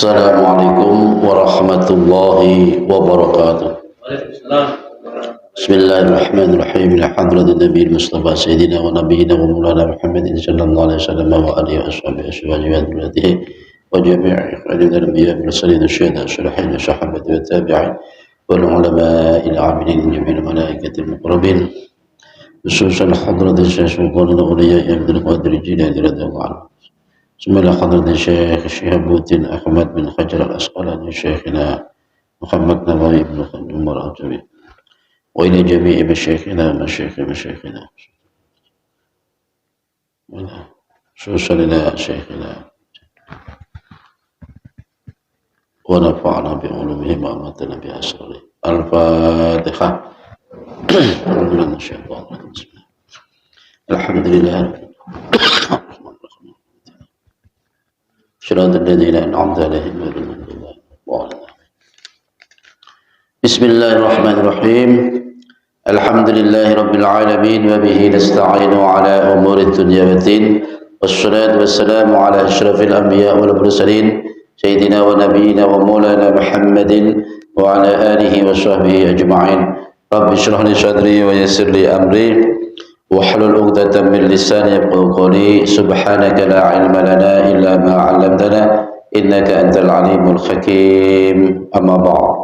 Assalamualaikum warahmatullahi wabarakatuh. Bismillahirrahmanirrahim. Alhamdulillahi nabiyil mustafa sayyidina wa nabiyina wa maulana Muhammadin sallallahu alaihi wasallam wa alihi wa ashabihi wa jami'i khalil anbiya wal mursalin syuhada syarihin sahabati wa tabi'in wal ulama il amilin jami'il malaikatil muqarrabin khususan hadratil syekh wa awliya Abdul Qadir Jilani radhiyallahu anhu. ثم إلى حضرة الشيخ شهاب الدين أحمد بن حجر الأسقلاني شيخنا محمد نبوي بن خلدون الجميع وإلى جميع مشايخنا مشايخنا خصوصا إلى شيخنا ونفعنا بعلومهم وأمتنا بأسراره. الفاتحة. الحمد لله صراط الذين أنعمت عليهم غير المغضوب عليهم. بسم الله الرحمن الرحيم. الحمد لله رب العالمين وبه نستعين على أمور الدنيا والدين والصلاة والسلام على أشرف الأنبياء والمرسلين سيدنا ونبينا ومولانا محمد وعلى آله وصحبه أجمعين. رب اشرح لي صدري ويسر لي أمري واحلل عقدة من لساني يفقهوا قولي. سبحانك لا علم لنا إلا ما علمتنا إنك أنت العليم الحكيم. أما بعد.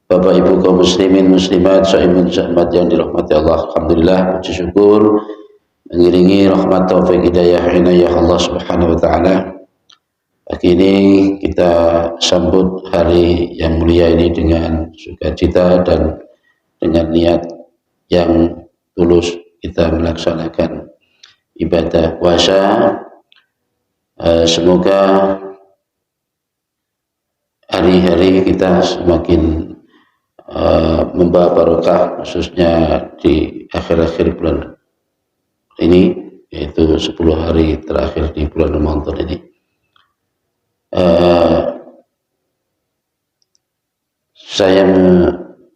Bapak Ibu kaum muslimin muslimat saimun sahabat yang dirahmati Allah, alhamdulillah puji syukur mengiringi rahmat taufik hidayah inayah Allah Subhanahu wa taala. Pagi ini kita sambut hari yang mulia ini dengan sukacita dan dengan niat yang tulus kita melaksanakan ibadah puasa. Semoga hari-hari kita semakin membawa barokah, khususnya di akhir-akhir bulan ini, yaitu 10 hari terakhir di bulan Ramadan ini. Saya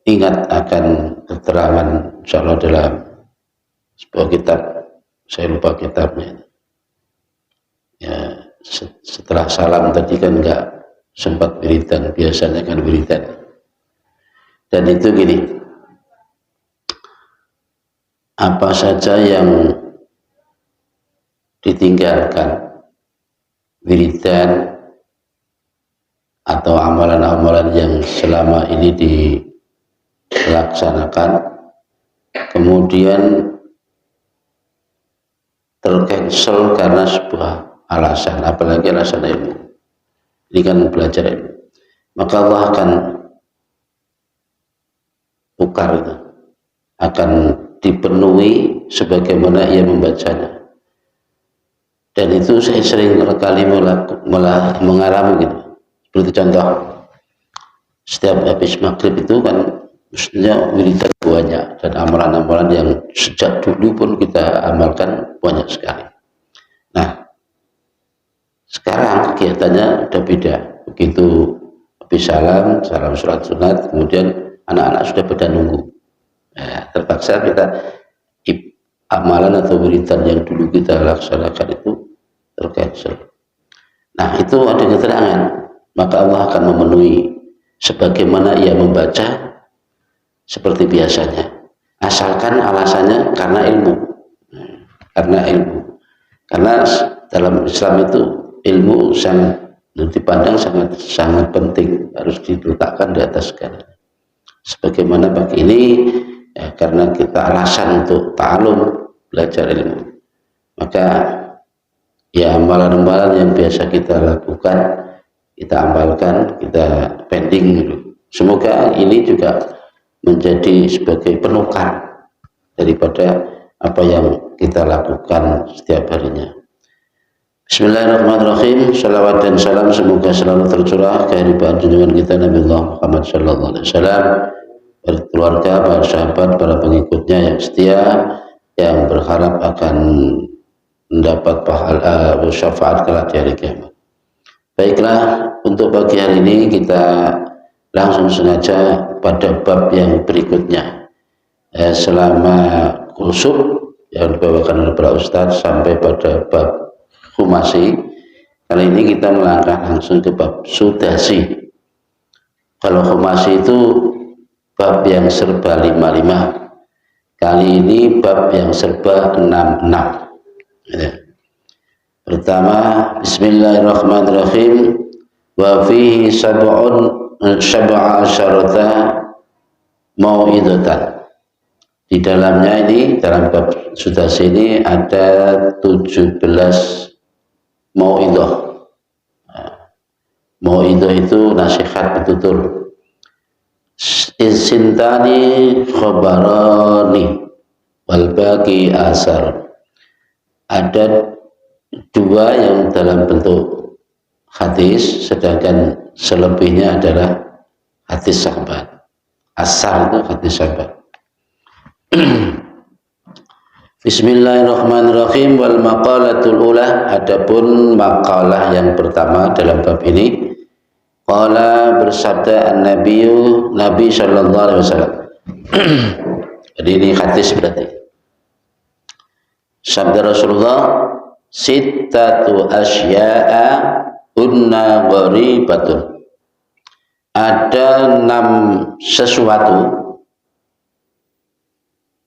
ingat akan keterangan insyaallah dalam sebuah kitab, saya lupa kitabnya ya. Setelah salam tadi kan enggak sempat wiridan, biasanya kan wiridan, dan itu gini, apa saja yang ditinggalkan wiridan atau amalan-amalan yang selama ini dilaksanakan kemudian tercancel karena sebuah alasan, apalagi alasan ilmu, ini kan belajar ilmu, maka Allah akan tukar itu, akan dipenuhi sebagaimana ia membacanya. Dan itu saya sering kali mengalami gitu. Seperti contoh, setiap habis maghrib itu kan mestinya wiridan banyak, dan amalan-amalan yang sejak dulu pun kita amalkan banyak sekali. Nah, sekarang kegiatannya udah beda. Begitu habis salam sholat sunat, kemudian anak-anak sudah pada nunggu. Nah, terpaksa kita amalan atau wiridan yang dulu kita laksanakan itu tercancel. Nah, itu ada keterangan, maka Allah akan memenuhi sebagaimana ia membaca seperti biasanya, asalkan alasannya karena ilmu. Karena dalam Islam itu ilmu sangat dipandang sangat penting, harus diletakkan di atas segalanya. Sebagaimana pagi ini ya, karena kita alasan untuk ta'alum, belajar ilmu, maka ya amalan-amalan yang biasa kita lakukan, kita amalkan, kita pending dulu. Semoga ini juga menjadi sebagai penukar daripada apa yang kita lakukan setiap harinya. Bismillahirrahmanirrahim. Salawat dan salam semoga selalu tercurah ke hadirat junjungan kita Nabi Muhammad sallallahu alaihi wasallam, keluarga, para sahabat, para pengikutnya yang setia, yang berharap akan mendapat pahala syafaat kelak di hari kiamat. Baiklah, untuk pagi hari ini kita langsung sengaja pada bab yang berikutnya. Selama kusuk yang dibawakan oleh para ustadz sampai pada bab khumasi, Kali ini kita melangkah langsung ke bab sudasi. Kalau khomasi itu bab yang serba 55. Kali ini bab yang serba 66. Ya. Pertama, Bismillahirrahmanirrahim. Wa fihi sab'a syarata mau'idatan. Di dalamnya ini, dalam bab sudasi ini ada 17 mau'idah. Mau'idah itu nasihat petutur. Isintani khobarani wal baqi asar. Ada dua yang dalam bentuk hadis, sedangkan selebihnya adalah hadis sahabat. Asar itu hadis sahabat. Bismillahirrahmanirrahim. Wal maqalatul ula, adapun makalah yang pertama dalam bab ini, qala bersabda an-nabiyyu, Nabi sallallahu alaihi wasallam. Jadi ini hadis berarti. Sabda Rasulullah, sittatu asya'a unna gharibatun. Ada 6 sesuatu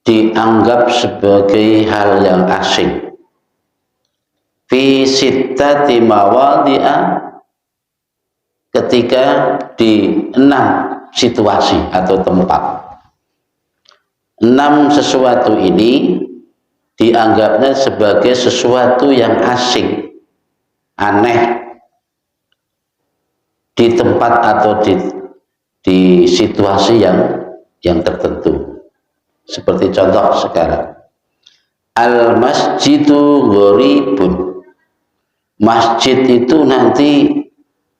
dianggap sebagai hal yang asing. Fi sittati mawadhi'a, ketika di 6 situasi atau tempat. 6 sesuatu ini dianggapnya sebagai sesuatu yang asing, aneh, di tempat atau di situasi yang tertentu. Seperti contoh sekarang, al-masjidu gharibun. Masjid itu nanti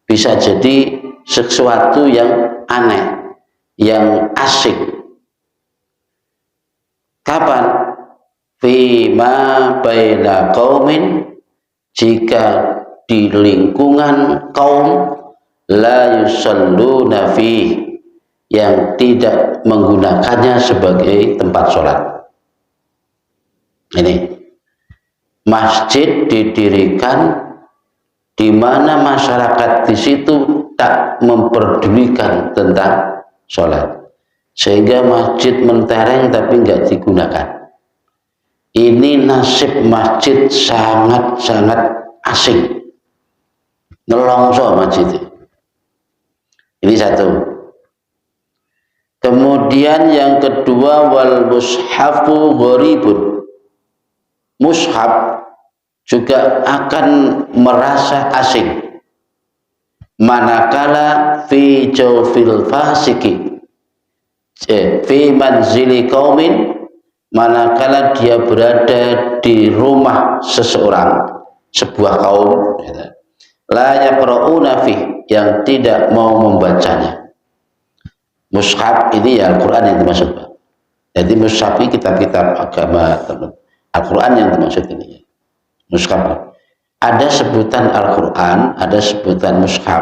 bisa jadi sesuatu yang aneh, yang asing. Kapan? Fima baina qaumin, jika di lingkungan kaum la yusalluna fi, yang tidak menggunakannya sebagai tempat sholat. Ini masjid didirikan di mana masyarakat di situ tak memperdulikan tentang sholat, sehingga masjid mentereng tapi nggak digunakan. Ini nasib masjid sangat-sangat asing, nelongso masjid. Ini satu. Kemudian yang kedua, wal mushafu gharibun. Mushaf juga akan merasa asing manakala fi jawfil fasiki, fi manzili qaumin, manakala dia berada di rumah seseorang, sebuah kaum, la yaqra'una fi, yang tidak mau membacanya. Mushaf ini ya Al-Quran yang dimaksud. Jadi mushaf ini kitab-kitab agama, Al-Quran yang dimaksud ini. Mushaf. Ada sebutan Al-Quran, ada sebutan mushaf.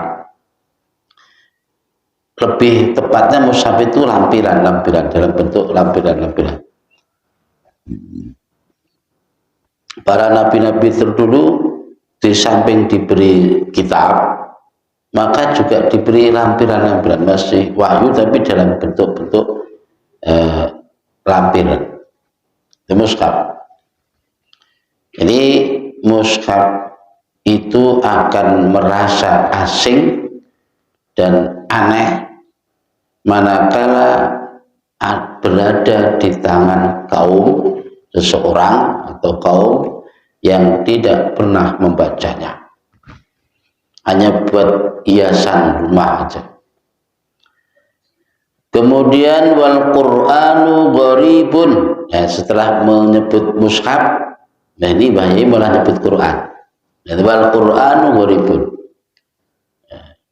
Lebih tepatnya mushaf itu lampiran dalam bentuk lampiran. Para nabi-nabi terdahulu di samping diberi kitab, maka juga diberi lampiran, masih wahyu tapi dalam bentuk-bentuk lampiran. Itu mushaf. Jadi mushaf itu akan merasa asing dan aneh manakala berada di tangan kaum seseorang atau kaum yang tidak pernah membacanya, hanya buat hiasan rumah aja. Kemudian wal Qur'anu gharibun. Ya, setelah menyebut mushaf, nah ini bahaya malah nyebut Quran. Jadi wal Qur'anu gharibun.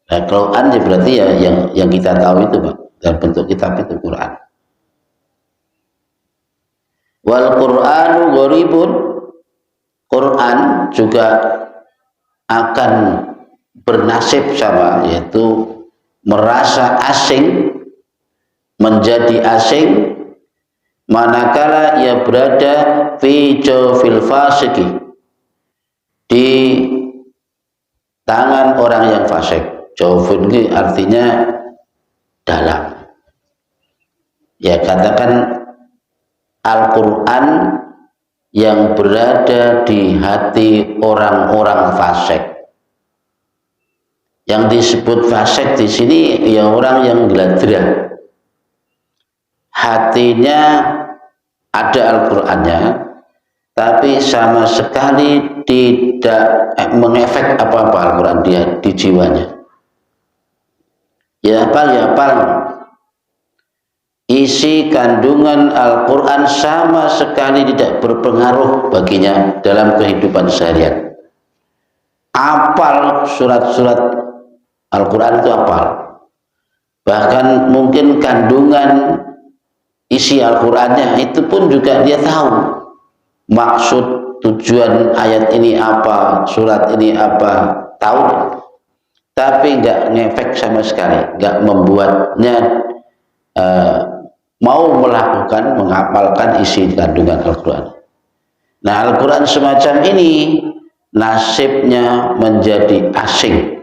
Nah, Quran ya berarti ya yang kita tahu itu, Pak, dalam bentuk kitab itu Quran. Wal Qur'anu gharibun. Quran juga akan bernasib sama, yaitu merasa asing, menjadi asing manakala ia berada fi jawfil fasiki, di tangan orang yang fasik. Jawfun ini artinya dalam. Ya, katakan Al-Quran yang berada di hati orang-orang fasik. Yang disebut fasik di sini ya orang yang geladrah. Hatinya ada Al-Qur'annya, tapi sama sekali tidak mengefek apa-apa Al-Qur'an di jiwanya. Ya hafal, isi kandungan Al-Quran sama sekali tidak berpengaruh baginya dalam kehidupan seharian. Apal surat-surat Al-Quran itu apal. Bahkan mungkin kandungan isi Al-Qurannya itu pun juga dia tahu. Maksud tujuan ayat ini apa, surat ini apa, tahu. Tapi nggak ngefek sama sekali, nggak membuatnya mau melakukan, menghafalkan isi kandungan Al-Quran. Nah, Al-Quran semacam ini nasibnya menjadi asing.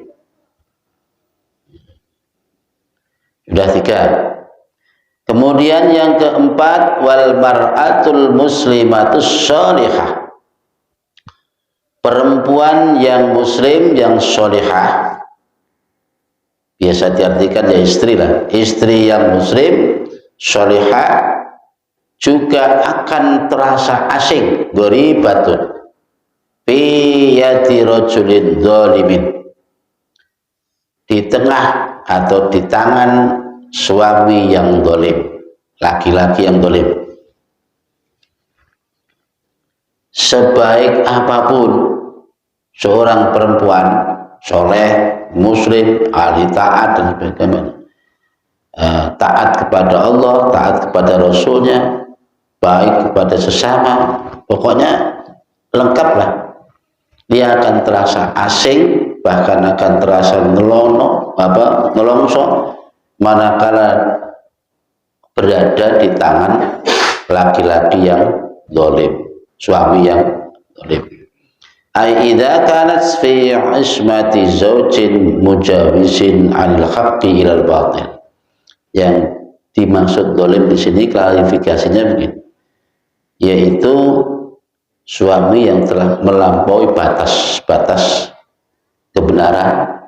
Sudah 3. Kemudian yang keempat, wal mar'atul muslimatus sholihah. Perempuan yang muslim yang sholihah. Biasa diartikan ya istri lah. Istri yang muslim sholihah juga akan terasa asing, ghoribatun fi yadi rajulin zalimin, di tengah atau di tangan suami yang zalim, laki-laki yang zalim. Sebaik apapun seorang perempuan soleh, muslim, ahli taat dan sebagainya, taat kepada Allah, taat kepada Rasulnya, baik kepada sesama, pokoknya lengkaplah. Dia akan terasa asing, bahkan akan terasa nelongso manakala berada di tangan laki-laki yang zalim, suami yang zalim. Ai idza kanat fi ismati zawjin mujawizin 'anil haqqi ilal batil. Yang dimaksud zalim di sini klarifikasinya begini, yaitu suami yang telah melampaui batas kebenaran,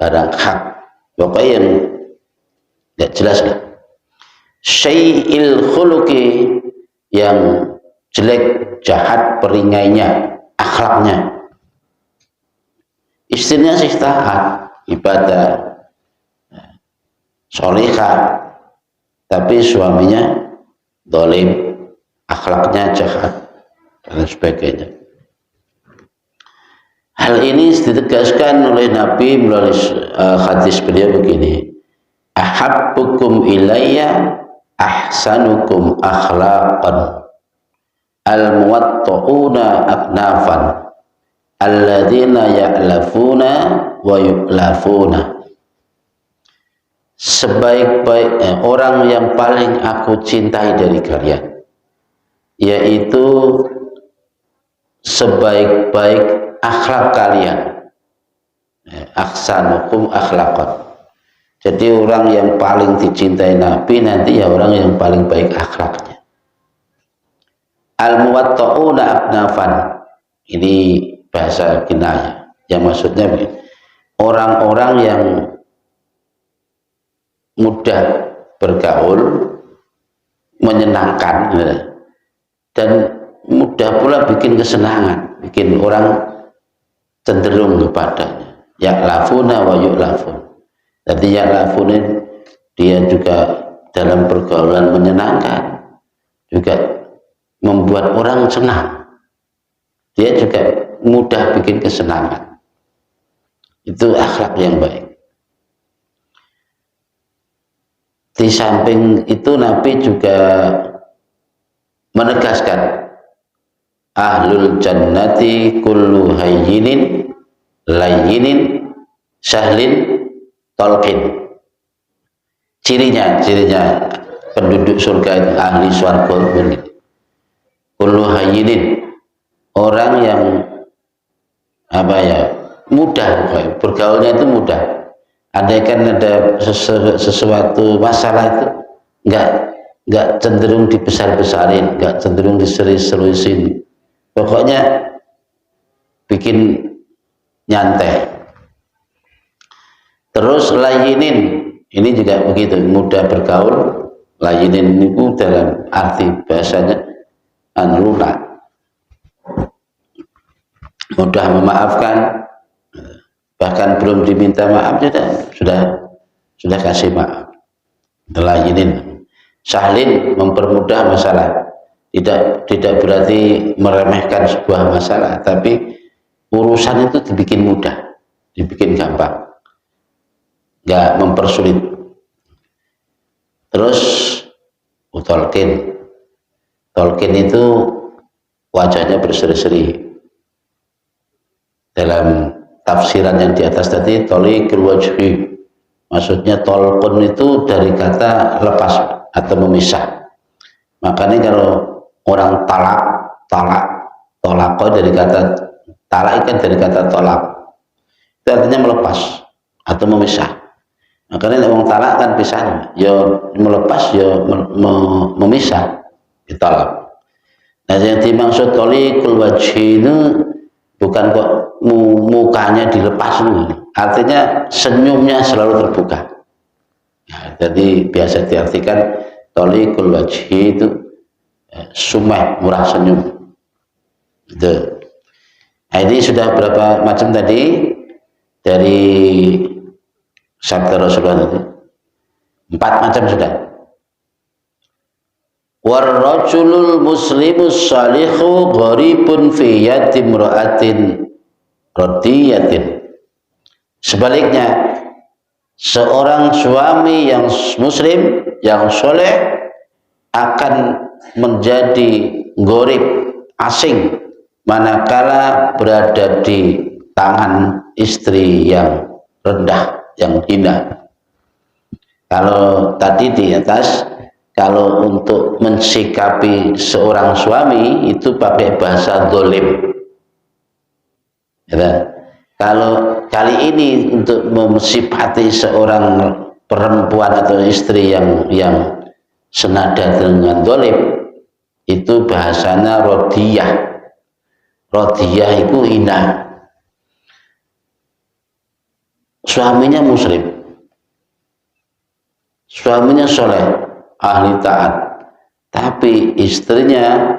barang hak, pokoknya yang tidak jelas lah. Syai'il khuluqi, yang jelek, jahat, peringainya, akhlaknya. Istrinya sih taat, ibadah, sholihah, tapi suaminya zalim, akhlaknya jahat dan sebagainya. Hal ini ditegaskan oleh Nabi melalui hadis beliau begini, ahabbukum ilayya ahsanukum akhlaqan al-muwatta'una aknafan alladzina ya'lafuna wa yu'lafuna. Sebaik-baik orang yang paling aku cintai dari kalian, yaitu sebaik-baik akhlak kalian, ahsanukum akhlaqan. Jadi orang yang paling dicintai Nabi nanti ya orang yang paling baik akhlaknya. Al-muwatta'una aknafan, ini bahasa kinayah, yang maksudnya begini, orang-orang yang mudah bergaul, menyenangkan, dan mudah pula bikin kesenangan, bikin orang cenderung kepadanya. Ya'lafuna wa yu'lafun. Jadi ya'lafunin, dia juga dalam pergaulan menyenangkan, juga membuat orang senang. Dia juga mudah bikin kesenangan. Itu akhlak yang baik. Di samping itu Nabi juga menegaskan ahlul jannati kullu hayyinin layyinin sahlin talqin. Cirinya penduduk surga itu, ahli swarga itu kullu hayyinin, orang yang mudah, bergaulnya itu mudah. Andai kan ada sesuatu masalah itu nggak cenderung dibesar-besarin, nggak cenderung diserius-seriusin. Pokoknya bikin nyantai. Terus layinin, ini juga begitu, mudah bergaul. Layinin itu dalam arti bahasanya lunak, mudah memaafkan, bahkan belum diminta maaf sudah kasih maaf. Layinin, sahlin, mempermudah masalah. Tidak berarti meremehkan sebuah masalah, tapi urusan itu dibikin mudah, dibikin gampang, nggak mempersulit. Terus tolkin itu wajahnya berseri-seri. Dalam tafsiran yang di atas tadi, tolikul wajhi, maksudnya tolkun itu dari kata lepas atau memisah. Makanya kalau orang tolako dari kata talak, kan dari kata tolak, itu artinya melepas atau memisah. Makanya orang talak kan pisah, ya melepas, ya memisah, ditolak. Nah, yang dimaksud tolikul wajhi itu bukan kok mukanya dilepas, artinya senyumnya selalu terbuka. Nah, jadi biasa diartikan tolikul wajhi itu sumeh, murah senyum. Itu. Nah, ini sudah berapa macam tadi dari sabda Rasulullah tadi? 4 macam sudah. Warrajulul muslimus salihu gharibun fi yadi imra'atin radiyatin. Sebaliknya, seorang suami yang muslim, yang soleh akan menjadi gharib, asing, manakala berada di tangan istri yang rendah, yang hina. Kalau tadi di atas, kalau untuk mensikapi seorang suami itu pakai bahasa dolim. Ya. Kalau kali ini untuk mensifati seorang perempuan atau istri yang senada dengan dolim, itu bahasanya rodiyah. Rodiyah itu hina. Suaminya muslim, suaminya soleh, ahli taat, tapi istrinya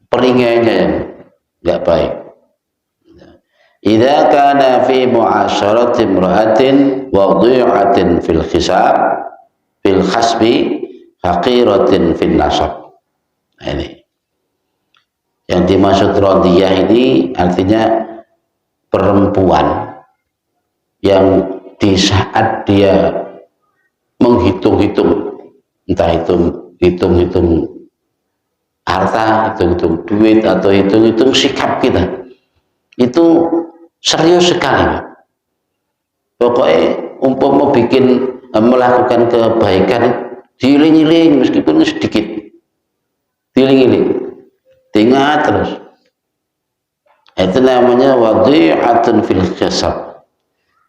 peringainya yang nggak baik. Idza kana fi mu'asyarati imra'atin wadhi'atin fil hisab fil khasbi haqiratin fil nasab. Nah, ini yang dimaksud radiyah ini artinya perempuan yang di saat dia menghitung-hitung, entah itu hitung-hitung harta, hitung-hitung duit, atau hitung-hitung sikap kita, itu serius sekali. Pokoknya umpama melakukan kebaikan, diiling-iling meskipun sedikit, diiling-iling, diingat terus. Itu namanya wadhi'atun fil jasad.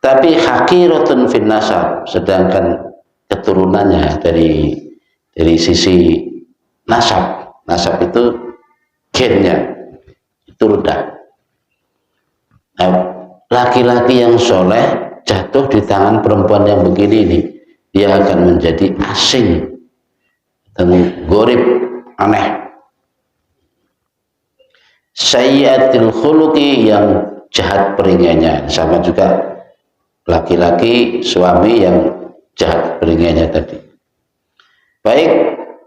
Tapi haqiratun fil nasab, sedangkan keturunannya dari sisi nasab itu gennya itu rendah. Nah, laki-laki yang soleh jatuh di tangan perempuan yang begini ini, dia akan menjadi asing dan gharib, aneh. Sayyiatil khuluqi, yang jahat peringainya, sama juga laki-laki suami yang jahat peringainya tadi. Baik,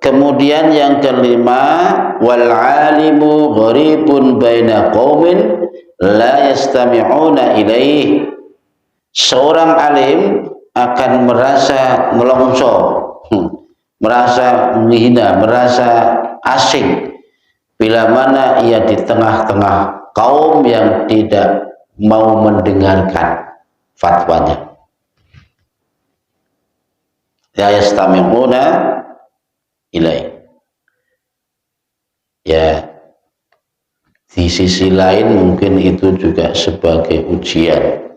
kemudian yang kelima, wal alimu gharibun baina qaumin la yastami'una ilaih. Seorang alim akan merasa melongso, merasa menghina, merasa asing bila mana ia di tengah-tengah kaum yang tidak mau mendengarkan fatwanya. La yastami'una ilaih. Ya, sisi lain mungkin itu juga sebagai ujian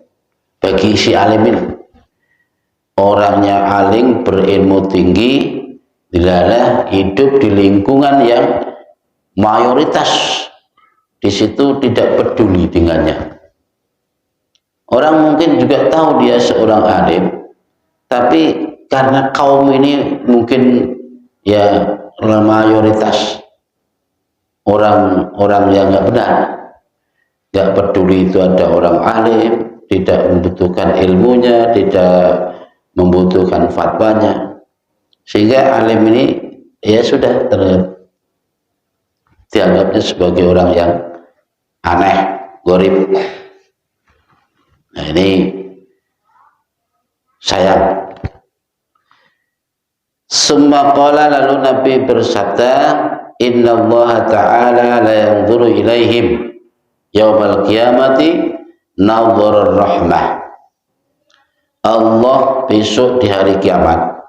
bagi si alim ini. Orangnya alim, berilmu tinggi, dilalah hidup di lingkungan yang mayoritas di situ tidak peduli dengannya. Orang mungkin juga tahu dia seorang alim, tapi karena kaum ini mungkin ya mayoritas orang-orang yang nggak benar, nggak peduli itu ada orang alim, tidak membutuhkan ilmunya, tidak membutuhkan fatwanya, sehingga alim ini ya sudah dianggapnya sebagai orang yang aneh, gharib. Nah ini sayang. Summa qala, lalu Nabi bersabda, Inna Allah Ta'ala la yanzuru ilaihim yawmal qiyamati nadharar rahmah. Allah besok di hari kiamat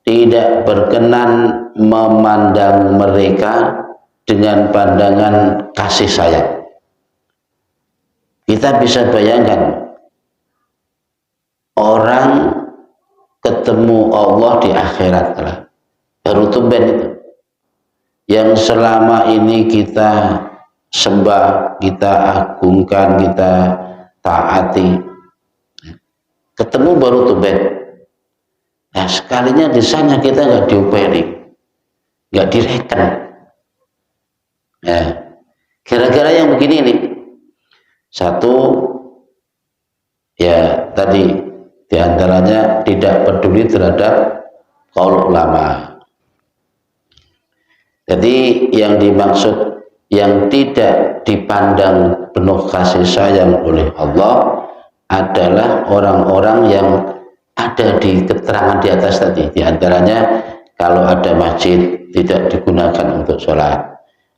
tidak berkenan memandang mereka dengan pandangan kasih sayang. Kita bisa bayangkan orang ketemu Allah di akhirat lah, baru tumben itu yang selama ini kita sembah, kita agungkan, kita taati, ketemu baru tumben. Nah sekalinya di sana kita nggak diuperi, nggak direken. Nah, kira-kira yang begini nih, satu ya tadi diantaranya tidak peduli terhadap qaul ulama. Jadi yang dimaksud yang tidak dipandang penuh kasih sayang oleh Allah adalah orang-orang yang ada di keterangan di atas tadi. Di antaranya kalau ada masjid tidak digunakan untuk sholat,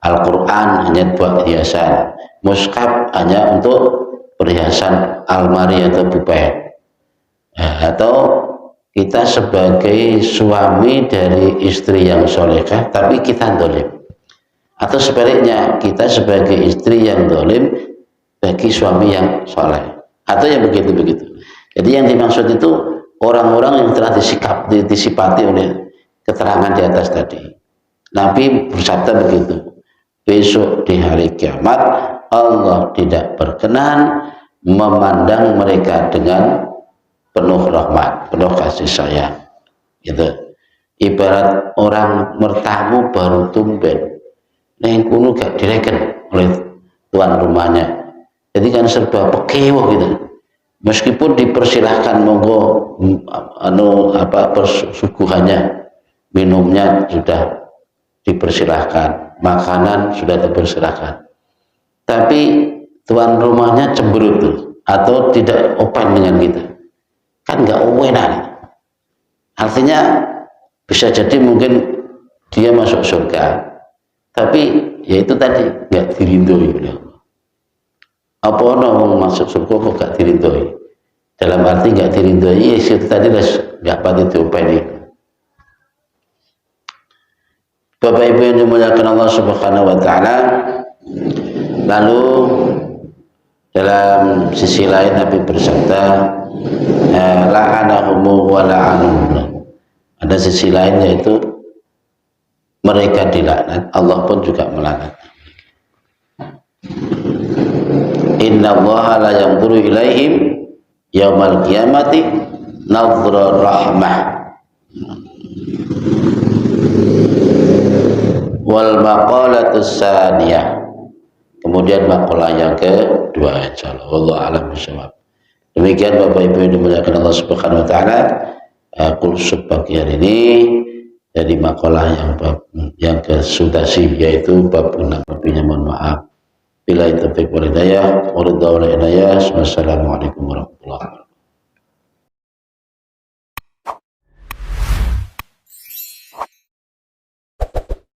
Al-Quran hanya buat hiasan, mushaf hanya untuk perhiasan almari atau bupen. Atau kita sebagai suami dari istri yang solehah tapi kita dolim, atau sebaliknya kita sebagai istri yang dolim bagi suami yang soleh, atau yang begitu-begitu. Jadi yang dimaksud itu orang-orang yang telah disipati oleh keterangan di atas tadi. Nabi bersabda begitu, besok di hari kiamat Allah tidak berkenan memandang mereka dengan penuh rahmat, penuh kasih sayang. Gitu. Ibarat orang mertamu baru tumben, neng kuno gak direken oleh tuan rumahnya. Jadi kan serba pekewo gitu. Meskipun dipersilahkan monggo persuguhannya, minumnya sudah dipersilahkan, makanan sudah dipersilahkan, tapi tuan rumahnya cemberut tuh, atau tidak open dengan kita, kan nggak enak. Artinya bisa jadi mungkin dia masuk surga, tapi ya itu tadi nggak dirindoi. Apa orang masuk surga kok gak dirindoi? Dalam arti gak dirindoi, ya itu tadi gak patut diopeni. Bapak Ibu yang dimuliakan Allah Subhanahu wa Ta'ala, lalu dalam sisi lain Nabi bersabda, la'anahumu wa la'anuhum. Ada sisi lain yaitu mereka dilaknat, Allah pun juga melaknat. Inna Allaha la yanzuru ilaihim yaumal qiyamati nadhra rahmah. Wal maqalatu tsaniyah. Kemudian maqalah yang kedua, insyaallah wallahu a'lam bishawab. Demikian Bapak Ibu yang dimuliakan Allah Subhanahu wa taala, kursus pagi hari ini jadi maqalah yang ke-11, yaitu bab 6. Mohon maaf. Bila itu wal hidayah, wassalamualaikum warahmatullahi wabarakatuh.